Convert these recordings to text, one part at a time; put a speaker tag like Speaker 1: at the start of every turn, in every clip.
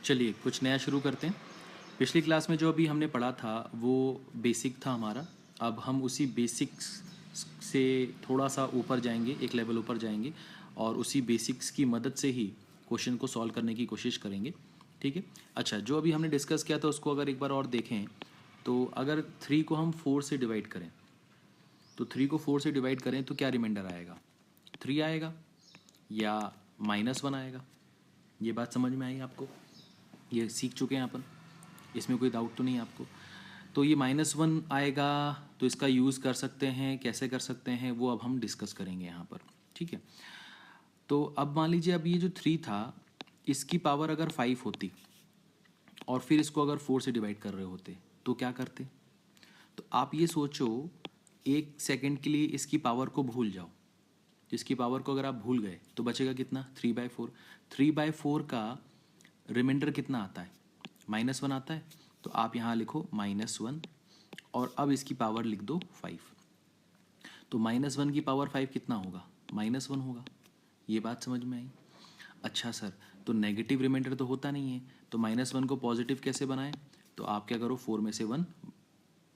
Speaker 1: चलिए कुछ नया शुरू करते हैं। पिछली क्लास में जो अभी हमने पढ़ा था वो बेसिक था हमारा। अब हम उसी बेसिक्स से थोड़ा सा ऊपर जाएंगे, एक लेवल ऊपर जाएंगे और उसी बेसिक्स की मदद से ही क्वेश्चन को सॉल्व करने की कोशिश करेंगे। ठीक है। अच्छा, जो अभी हमने डिस्कस किया था उसको अगर एक बार और देखें तो अगर 3 को हम 4 से डिवाइड करें तो 3 को 4 से डिवाइड करें तो क्या रिमाइंडर आएगा? 3 आएगा या -1 आएगा? ये बात समझ में आई आपको? ये सीख चुके हैं अपन, इसमें कोई डाउट तो नहीं है आपको? तो ये -1 आएगा तो इसका यूज़ कर सकते हैं, कैसे कर सकते हैं वो अब हम डिस्कस करेंगे यहाँ पर। ठीक है। तो अब मान लीजिए अब ये जो 3 था इसकी पावर अगर 5 होती और फिर इसको अगर 4 से डिवाइड कर रहे होते तो क्या करते? तो आप ये सोचो, एक सेकंड के लिए इसकी पावर को भूल जाओ। इसकी पावर को अगर आप भूल गए तो बचेगा कितना? 3/4। 3/4 का रिमाइंडर कितना आता है? -1 आता है। तो आप यहाँ लिखो -1 और अब इसकी पावर लिख दो 5। तो -1 की पावर 5 कितना होगा? -1 होगा। ये बात समझ में आई? अच्छा सर, तो नेगेटिव रिमाइंडर तो होता नहीं है, तो -1 को पॉजिटिव कैसे बनाएं? तो आप क्या करो, 4 में से 1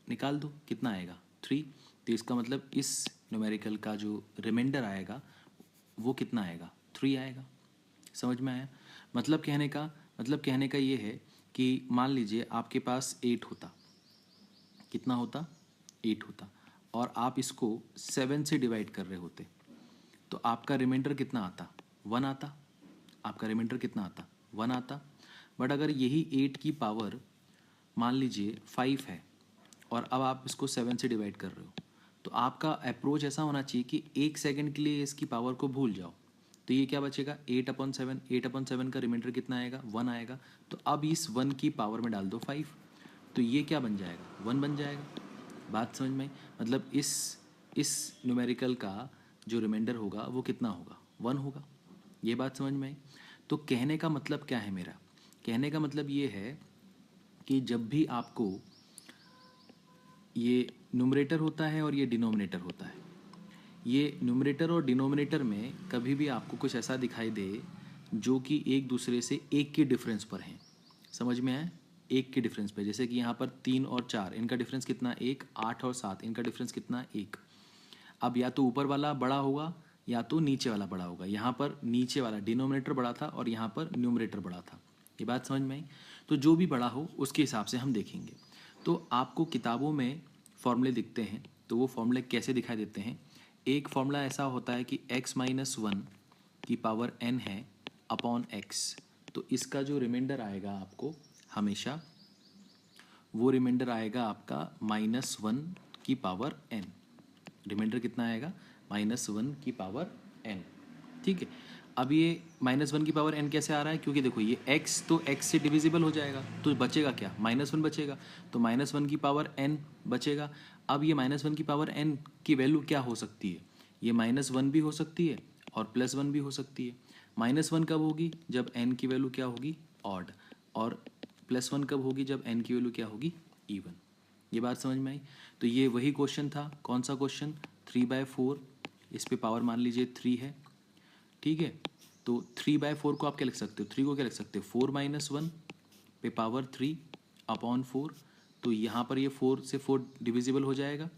Speaker 1: निकाल दो, कितना आएगा? 3। तो इसका मतलब इस न्यूमेरिकल का जो रिमाइंडर आएगा वो कितना आएगा? 3 आएगा। समझ में आया? मतलब कहने का ये है कि मान लीजिए आपके पास 8 होता, कितना होता? 8 होता, और आप इसको 7 से डिवाइड कर रहे होते तो आपका रिमाइंडर कितना आता? 1 आता। आपका रिमाइंडर कितना आता? 1 आता। बट अगर यही 8 की पावर मान लीजिए 5 है और अब आप इसको 7 से डिवाइड कर रहे हो तो आपका अप्रोच ऐसा होना चाहिए कि एक सेकंड के लिए इसकी पावर को भूल जाओ। तो ये क्या बचेगा? 8/7। 8/7 का रिमाइंडर कितना आएगा? 1 आएगा। तो अब इस 1 की पावर में डाल दो 5, तो ये क्या बन जाएगा? 1 बन जाएगा। बात समझ में आई? मतलब इस न्यूमेरिकल का जो रिमाइंडर होगा वो कितना होगा? 1 होगा। ये बात समझ में आई? तो कहने का मतलब क्या है मेरा? कहने का मतलब ये है कि जब भी आपको ये न्यूमरेटर होता है और ये डिनोमिनेटर होता है, ये न्यूमरेटर और डिनोमिनेटर में कभी भी आपको कुछ ऐसा दिखाई दे जो कि एक दूसरे से 1 के डिफरेंस पर हैं। समझ में आया? 1 के डिफरेंस पे, जैसे कि यहाँ पर 3 और 4 इनका डिफरेंस कितना? 1। 8 और 7 इनका डिफरेंस कितना? 1। अब या तो ऊपर वाला बड़ा होगा या तो नीचे वाला बड़ा होगा। यहाँ पर नीचे वाला डिनोमिनेटर बड़ा था और यहाँ पर न्यूमरेटर बड़ा था। ये बात समझ में आई? तो जो भी बड़ा हो उसके हिसाब से हम देखेंगे। तो आपको किताबों में फॉर्मूले दिखते हैं, तो वो फॉर्मूले कैसे दिखाई देते हैं? एक फॉर्मूला ऐसा होता है कि x-1 की पावर n है अपॉन x। तो इसका जो रिमाइंडर आएगा आपको हमेशा, वो रिमाइंडर आएगा आपका -1 की पावर n। रिमाइंडर कितना आएगा? -1 की पावर n। ठीक है। अब ये -1 की पावर n कैसे आ रहा है? क्योंकि देखो ये x तो x से डिविजिबल हो जाएगा तो बचेगा क्या? -1 बचेगा। तो -1 की पावर n बचेगा। अब ये -1 की पावर n की वैल्यू क्या हो सकती है? ये -1 भी हो सकती है और +1 भी हो सकती है। -1 कब होगी? जब n की वैल्यू क्या होगी? ऑड। और +1 कब होगी? जब n की वैल्यू क्या होगी? इवन। ये बात समझ में आई? तो ये वही क्वेश्चन था। कौन सा क्वेश्चन? 3/4। इस पे पावर मान लीजिए 3 है। ठीक है। तो 3/4 को आप क्या लिख सकते हो? 3 को क्या लिख सकते हो? 4 - 1 पे पावर 3 अपॉन 4। तो यहाँ पर ये 4 से 4 डिविजिबल हो जाएगा।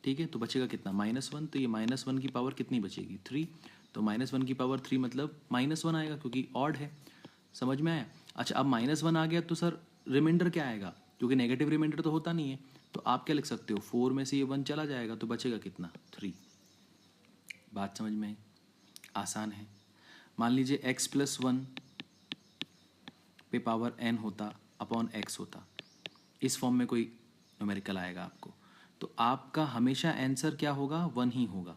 Speaker 1: ठीक है। तो बचेगा कितना? -1। तो ये -1 की पावर कितनी बचेगी? 3। तो -1 की पावर 3 मतलब -1 आएगा क्योंकि ऑड है। समझ में आया? अच्छा, अब -1 आ गया तो सर रिमाइंडर क्या आएगा? क्योंकि नेगेटिव रिमाइंडर तो होता नहीं है। तो आप क्या लिख सकते हो? 4 में से ये 1 चला जाएगा तो बचेगा कितना? 3। बात समझ में आई? आसान है। मान लीजिए x+1 पे पावर n होता अपॉन x होता, इस फॉर्म में कोई न्यूमेरिकल आएगा आपको, तो आपका हमेशा आंसर क्या होगा? 1 ही होगा।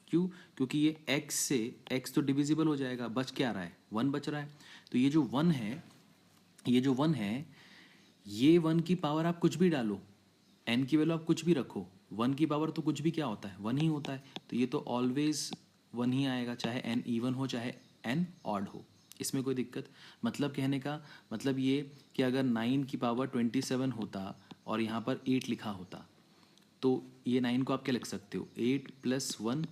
Speaker 1: क्यों? क्योंकि ये x से x तो डिविजिबल हो जाएगा, बच क्या रहा है? 1 बच रहा है। तो ये जो 1 है, ये 1 की पावर आप कुछ भी डालो, n की वैल्यू आप कुछ भी रखो, 1 की पावर तो कुछ भी क्या होता है? 1 ही होता है। तो ये तो ऑलवेज 1 ही आएगा, चाहे n इवन हो चाहे n ऑड हो। इसमें कोई दिक्कत? मतलब कहने का मतलब ये कि अगर 9 की पावर 27 होता और यहाँ पर 8 लिखा होता तो ये 9 को आप क्या लिख सकते हो? 8 + 1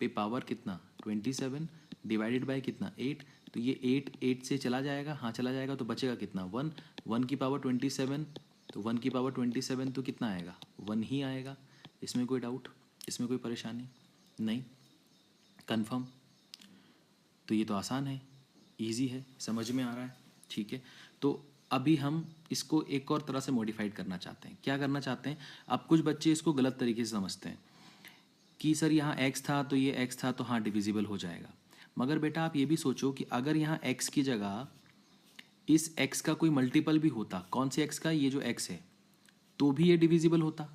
Speaker 1: पे पावर कितना? 27 डिवाइडेड बाय कितना? 8। तो ये 8 से चला जाएगा, हाँ चला जाएगा, तो बचेगा कितना 1, 1 की पावर 27, तो 1 की पावर 27 तो कितना आएगा 1 ही आएगा। इसमें कोई डाउट, इसमें कोई परेशानी नहीं, कंफर्म। तो ये तो आसान है, इजी है, समझ में आ रहा है, ठीक है। तो अभी हम इसको एक और तरह से मॉडिफाइड करना चाहते हैं। क्या करना चाहते हैं, अब कुछ बच्चे इसको गलत तरीके से समझते हैं कि सर यहाँ x था तो ये x था तो हाँ डिविजिबल हो जाएगा। मगर बेटा आप ये भी सोचो कि अगर यहाँ x की जगह इस x का कोई मल्टीपल भी होता, कौन से x का, ये जो x है, तो भी ये डिविजिबल होता,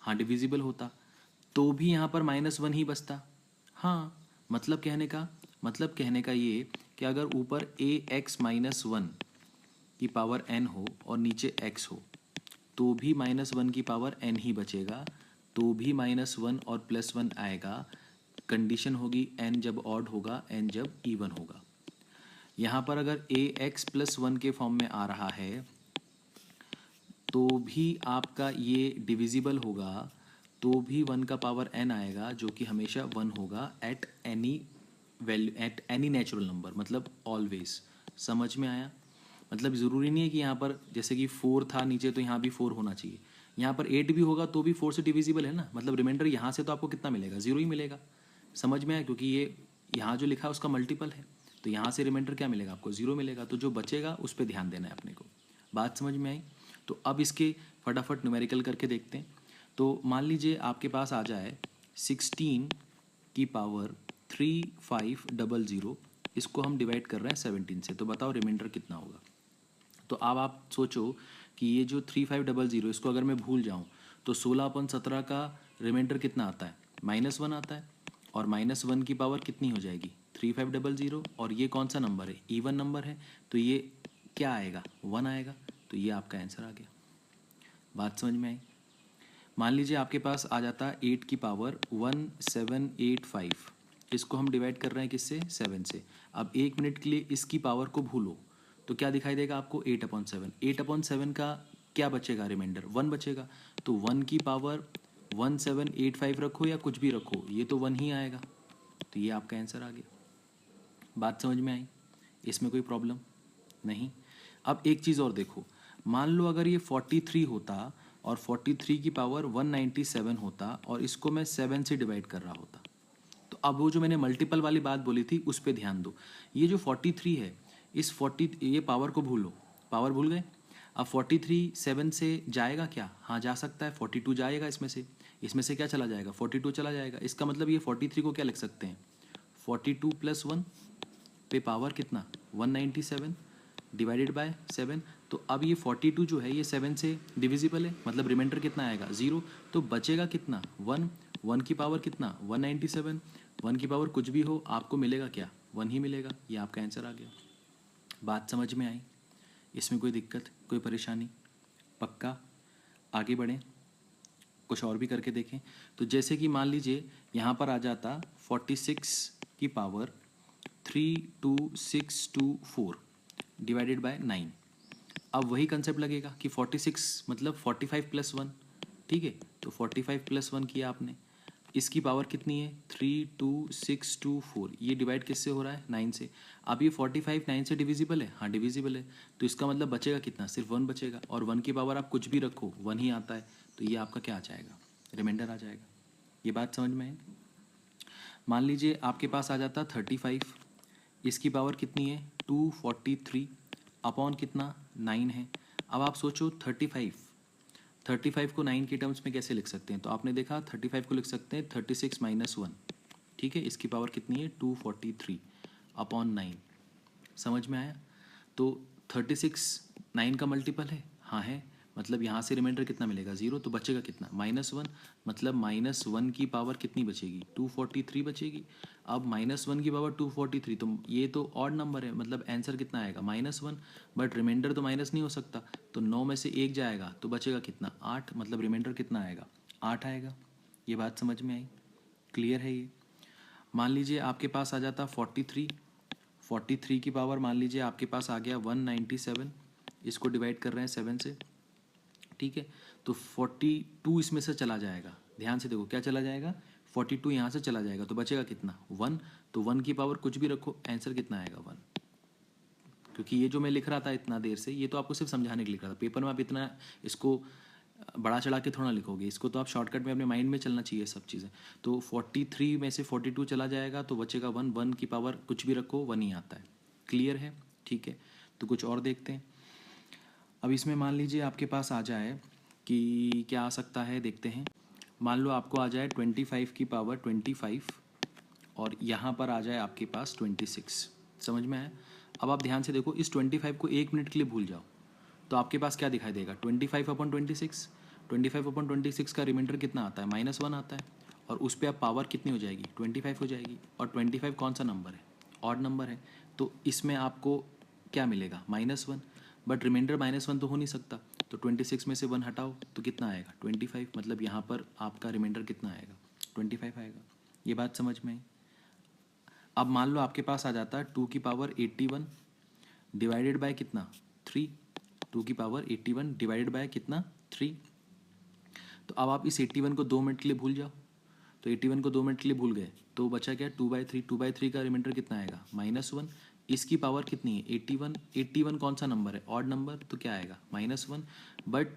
Speaker 1: हाँ डिविजिबल होता, तो भी यहाँ पर -1 ही बचता। हाँ, मतलब कहने का ये कि अगर ऊपर ax-1 की पावर n हो और नीचे x हो, तो भी -1 की पावर n ही बचेगा, तो भी -1 और +1 आएगा। कंडीशन होगी n जब ऑड होगा, n जब इवन होगा। यहाँ पर अगर ax+1 के फॉर्म में आ रहा है तो भी आपका ये डिविजिबल होगा, तो भी 1 का पावर n आएगा, जो कि हमेशा 1 होगा at any value, at any natural number, मतलब ऑलवेज। समझ में आया? मतलब ज़रूरी नहीं है कि यहाँ पर जैसे कि 4 था नीचे तो यहाँ भी 4 होना चाहिए, यहाँ पर 8 भी होगा तो भी 4 से डिविजिबल है ना, मतलब रिमाइंडर यहाँ से तो आपको कितना मिलेगा, 0 ही मिलेगा। समझ में आया? क्योंकि ये यहाँ जो लिखा है उसका मल्टीपल है, तो यहाँ से रिमाइंडर क्या मिलेगा आपको, 0 मिलेगा। तो जो बचेगा उस पर ध्यान देना है अपने को। बात समझ में आई? तो अब इसके फटाफट न्यूमेरिकल करके देखते हैं। तो मान लीजिए आपके पास आ जाए 16 की पावर 3500, इसको हम डिवाइड कर रहे हैं 17 से, तो बताओ रिमाइंडर कितना होगा। तो अब आप सोचो कि ये जो 3500, इसको अगर मैं भूल जाऊँ तो 16/17 का रिमाइंडर कितना आता है, -1 आता है, और -1 की पावर कितनी हो जाएगी 3500, और ये कौन सा नंबर है, इवन नंबर है, तो ये क्या आएगा 1 आएगा। तो ये आपका आंसर आ गया। बात समझ में आई? मान लीजिए आपके पास आ जाता 8 की पावर 1785, इसको हम डिवाइड कर रहे हैं किससे, 7 से। अब 1 मिनट के लिए इसकी पावर को भूलो तो क्या दिखाई देगा आपको, 8/7। 8/7 का क्या बचेगा रिमाइंडर, 1 बचेगा। तो 1 की पावर 1785 रखो या कुछ भी रखो, ये तो 1 ही आएगा। तो ये आपका आंसर आ गया। बात समझ में आई? इसमें कोई प्रॉब्लम नहीं। अब एक चीज़ और देखो, मान लो अगर ये 43 होता और 43 की पावर 197 होता और इसको मैं 7 से डिवाइड कर रहा होता, तो अब वो जो मैंने मल्टीपल वाली बात बोली थी उस पर ध्यान दो। ये जो 43 है, इस 40, ये पावर को भूलो, पावर भूल गए। अब 43 7 से जाएगा क्या, हाँ जा सकता है, 42 जाएगा इसमें से क्या चला जाएगा, 42 चला जाएगा। इसका मतलब ये 43 को क्या लिख सकते हैं, 42 + 1 पे पावर कितना 197 डिवाइडेड बाय 7। तो अब ये 42 जो है ये 7 से डिविजिबल है, मतलब रिमाइंडर कितना आएगा 0। तो बचेगा कितना 1, 1 की पावर कितना 197, 1 की पावर कुछ भी हो आपको मिलेगा क्या, 1 ही मिलेगा। ये आपका आंसर आ गया। बात समझ में आई? इसमें कोई दिक्कत, कोई परेशानी? पक्का? आगे बढ़ें, कुछ और भी करके देखें। तो जैसे कि मान लीजिए यहाँ पर आ जाता 46 की पावर 32624 डिवाइडेड बाय 9। अब वही कंसेप्ट लगेगा कि 46 मतलब 45 + 1, ठीक है। तो 45 + 1 किया आपने, इसकी पावर कितनी है 32624, ये डिवाइड किससे हो रहा है 9 से। अब ये 45 9 से डिविजिबल है, हाँ डिविजिबल है, तो इसका मतलब बचेगा कितना, सिर्फ 1 बचेगा, और 1 की पावर आप कुछ भी रखो 1 ही आता है, तो ये आपका क्या आ जाएगा, रिमाइंडर आ जाएगा। ये बात समझ में है? मान लीजिए आपके पास आ जाता 35, इसकी पावर कितनी है 243 अपॉन कितना 9 है। अब आप सोचो 35 को 9 के टर्म्स में कैसे लिख सकते हैं, तो आपने देखा 35 को लिख सकते हैं 36 - 1, ठीक है। इसकी पावर कितनी है 243 अपॉन 9। समझ में आया? तो 36 9 का मल्टीपल है, हाँ है, मतलब यहाँ से रिमाइंडर कितना मिलेगा 0, तो बचेगा कितना -1, मतलब -1 की पावर कितनी बचेगी 243 बचेगी। अब -1 की पावर 243, तो ये तो ऑड नंबर है, मतलब आंसर कितना आएगा -1, बट रिमाइंडर तो माइनस नहीं हो सकता, तो 9 में से 1 जाएगा तो बचेगा कितना 8, मतलब रिमाइंडर कितना आएगा 8 आएगा। ये बात समझ में आई? क्लियर है ये? मान लीजिए आपके पास आ जाता 43 की पावर मान लीजिए आपके पास आ गया 197, इसको डिवाइड कर रहे हैं 7 से, ठीक है। तो 42 इसमें से चला जाएगा, ध्यान से देखो क्या चला जाएगा 42 यहाँ से चला जाएगा, तो बचेगा कितना 1, तो 1 की पावर कुछ भी रखो आंसर कितना आएगा 1। क्योंकि ये जो मैं लिख रहा था इतना देर से, ये तो आपको सिर्फ समझाने के लिए लिख रहा था। पेपर में आप इतना इसको बड़ा चढ़ा के थोड़ा लिखोगे, इसको तो आप शॉर्टकट में अपने माइंड में चलना चाहिए सब चीज़ें। तो 43 में से 42 चला जाएगा तो बचेगा 1, 1 की पावर कुछ भी रखो 1 ही आता है। क्लियर है? ठीक है, तो कुछ और देखते हैं। अब इसमें मान लीजिए आपके पास आ जाए कि क्या आ सकता है, देखते हैं। मान लो आपको आ जाए 25 की पावर 25 और यहाँ पर आ जाए आपके पास 26। समझ में आया? अब आप ध्यान से देखो, इस 25 को 1 मिनट के लिए भूल जाओ तो आपके पास क्या दिखाई देगा, 25/26। 25/26 का रिमाइंडर कितना आता है, -1 आता है। और उस पर अब पावर कितनी हो जाएगी, 25 हो जाएगी। और 25 कौन सा नंबर है, ऑड नंबर है, तो इसमें आपको क्या मिलेगा, -1। बट रिमाइंडर -1 तो हो नहीं सकता, तो 26 में से 1 हटाओ तो कितना आएगा, 25। मतलब यहाँ पर आपका रिमाइंडर कितना आएगा, 25 आएगा। ये बात समझ में आई? अब मान लो आपके पास आ जाता है 2 की पावर 81 डिवाइडेड बाय कितना, 3। 2 की पावर 81 डिवाइडेड बाय कितना, 3। तो अब आप इस 81 को 2 मिनट के लिए भूल जाओ। तो 81 को 2 मिनट के लिए भूल गए तो बचा क्या, 2/3। 2/3 का रिमाइंडर कितना आएगा, -1। इसकी पावर कितनी है, 81। 81 कौन सा नंबर है, ऑड नंबर, तो क्या आएगा, -1। बट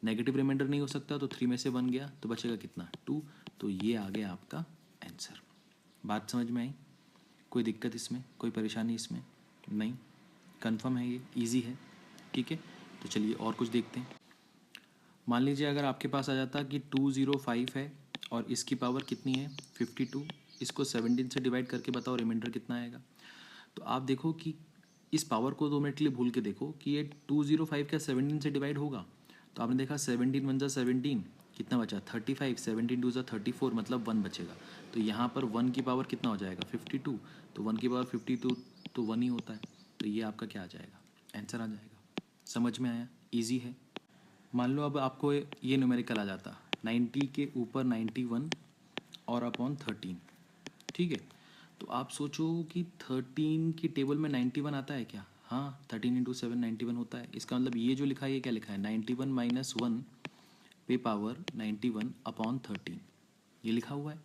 Speaker 1: नेगेटिव रिमाइंडर नहीं हो सकता, तो 3 में से 1 गया तो बचेगा कितना, 2। तो ये आ गया आपका आंसर। बात समझ में आई? कोई दिक्कत इसमें, कोई परेशानी इसमें नहीं? कंफर्म है, ये इजी है? ठीक है, तो चलिए और कुछ देखते हैं। मान लीजिए अगर आपके पास आ जाता कि 205 है और इसकी पावर कितनी है, 52। इसको 17 से डिवाइड करके बताओ रिमाइंडर कितना आएगा। तो आप देखो कि इस पावर को 2 मिनट के लिए भूल के देखो कि ये 205 क्या 17 से डिवाइड होगा। तो आपने देखा 17 1 17, कितना बचा, 35। 17 2 34, मतलब 1 बचेगा। तो यहाँ पर 1 की पावर कितना हो जाएगा, 52। तो 1 की पावर 52 तो 1 ही होता है। तो ये आपका क्या आ जाएगा, आंसर आ जाएगा। समझ में आया? ईजी है। मान लो अब आपको ये न्यूमेरिकल आ जाता 90 के ऊपर 91 और अपॉन 13। ठीक है, तो आप सोचो कि 13 की टेबल में 91 आता है क्या, हाँ 13 × 7 91 होता है। इसका मतलब ये जो लिखा है ये क्या लिखा है, 91 - 1 पे पावर 91 अपॉन 13, ये लिखा हुआ है।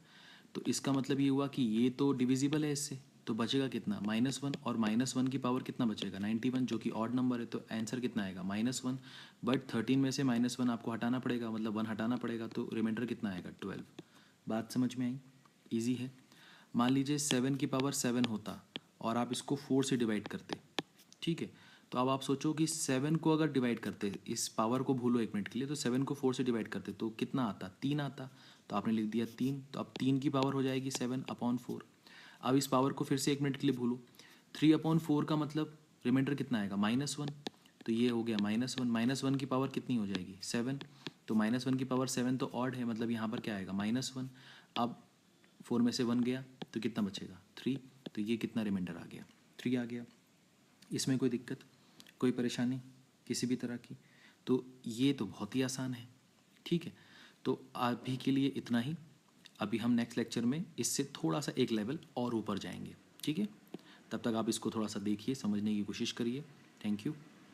Speaker 1: तो इसका मतलब ये हुआ कि ये तो डिविजिबल है इससे, तो बचेगा कितना, -1। और -1 की पावर कितना बचेगा, 91, जो कि ऑड नंबर है। तो आंसर कितना आएगा, -1। बट 13 में से -1 आपको हटाना पड़ेगा, मतलब 1 हटाना पड़ेगा, तो रिमाइंडर कितना आएगा, 12। बात समझ में आई? ईजी है। मान लीजिए 7 की पावर 7 होता और आप इसको 4 से डिवाइड करते। ठीक है, तो अब आप सोचो कि 7 को अगर डिवाइड करते, इस पावर को भूलो 1 मिनट के लिए, तो 7 को 4 से डिवाइड करते तो कितना आता, 3 आता। तो आपने लिख दिया 3। तो अब 3 की पावर हो जाएगी 7/4। अब इस पावर को फिर से 1 मिनट के लिए भूलो, 3/4 का मतलब रिमाइंडर कितना आएगा, -1। तो ये हो गया -1। -1 की पावर कितनी हो जाएगी, 7। तो -1 की पावर 7 तो ऑड है, मतलब यहाँ पर क्या आएगा, -1। अब 4 में से 1 गया तो कितना बचेगा, 3। तो ये कितना रिमाइंडर आ गया, 3 आ गया। इसमें कोई दिक्कत, कोई परेशानी किसी भी तरह की? तो ये तो बहुत ही आसान है। ठीक है, तो अभी के लिए इतना ही। अभी हम नेक्स्ट लेक्चर में इससे थोड़ा सा एक लेवल और ऊपर जाएंगे। ठीक है, तब तक आप इसको थोड़ा सा देखिए, समझने की कोशिश करिए। Thank you.